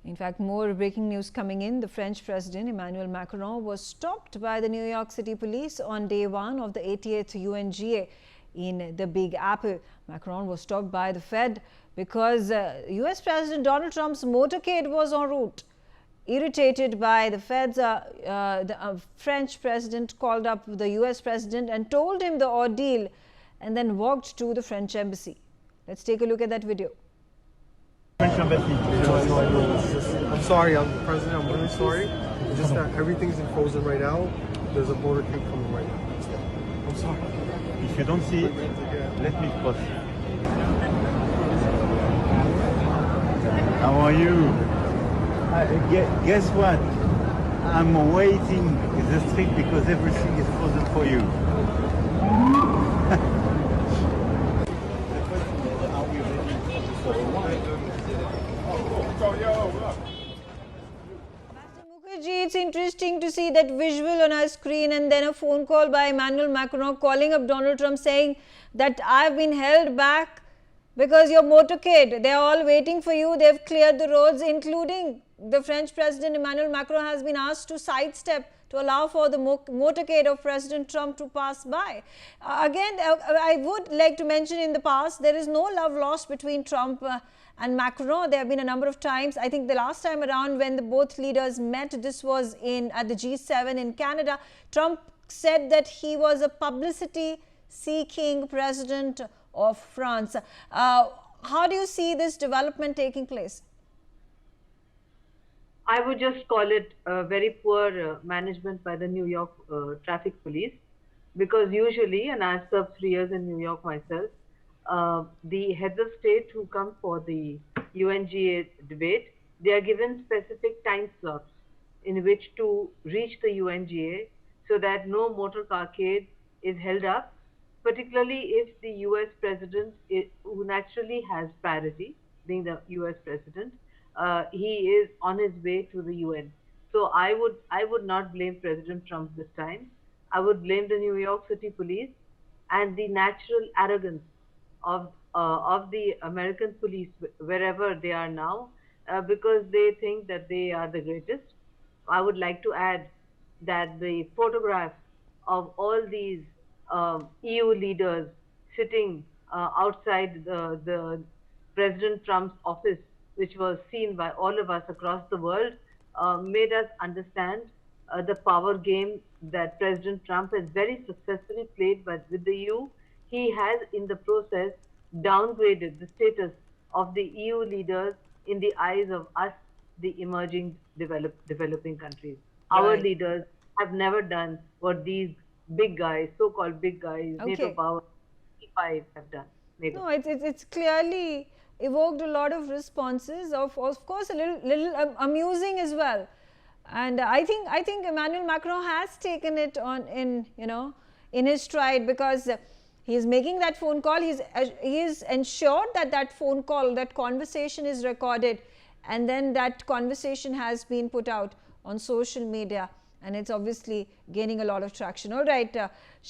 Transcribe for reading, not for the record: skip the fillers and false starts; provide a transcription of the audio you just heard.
In fact, more breaking news coming in. The French President Emmanuel Macron was stopped by the New York City police on day one of the 80th UNGA in the Big Apple. Macron was stopped by the Fed because US President Donald Trump's motorcade was en route. Irritated by the Feds, the French president called up the US president and told him the ordeal and then walked to the French embassy. Let's take a look at that video. I'm sorry, I'm the president. I'm really sorry. It's just that everything's in frozen right now. There's a motorcade coming right now. I'm sorry. If you don't see it, let me cross. How are you? Guess what? I'm waiting in the street because everything is frozen for you. It's interesting to see that visual on our screen and then a phone call by Emmanuel Macron calling up Donald Trump saying that I've been held back because your motorcade, they're all waiting for you, they've cleared the roads, including the French President Emmanuel Macron has been asked to sidestep to allow for the motorcade of President Trump to pass by. Again, I would like to mention in the past, there is no love lost between Trump and Macron. There have been a number of times. I think the last time around when both leaders met, this was at the G7 in Canada. Trump said that he was a publicity-seeking president of France. How do you see this development taking place? I would just call it very poor management by the New York traffic police, because usually, and I've served 3 years in New York myself, the heads of state who come for the UNGA debate, they are given specific time slots in which to reach the UNGA so that no motorcade is held up, particularly if the US president, who naturally has priority, being the US president, he is on his way to the UN. So I would not blame President Trump this time. I would blame the New York City police and the natural arrogance of the American police wherever they are now, because they think that they are the greatest. I would like to add that the photograph of all these EU leaders sitting outside the President Trump's office, which was seen by all of us across the world, made us understand the power game that President Trump has very successfully played with the EU. He has, in the process, downgraded the status of the EU leaders in the eyes of us, the emerging developing countries. Right. Our leaders have never done what these big guys, so-called big guys, NATO power, E5 have done. No, it's clearly evoked a lot of responses, of course a little amusing as well. And I think Emmanuel Macron has taken it on in his stride, because he is making that phone call. He is ensured that phone call, that conversation is recorded, and then that conversation has been put out on social media, and it's obviously gaining a lot of traction. All right.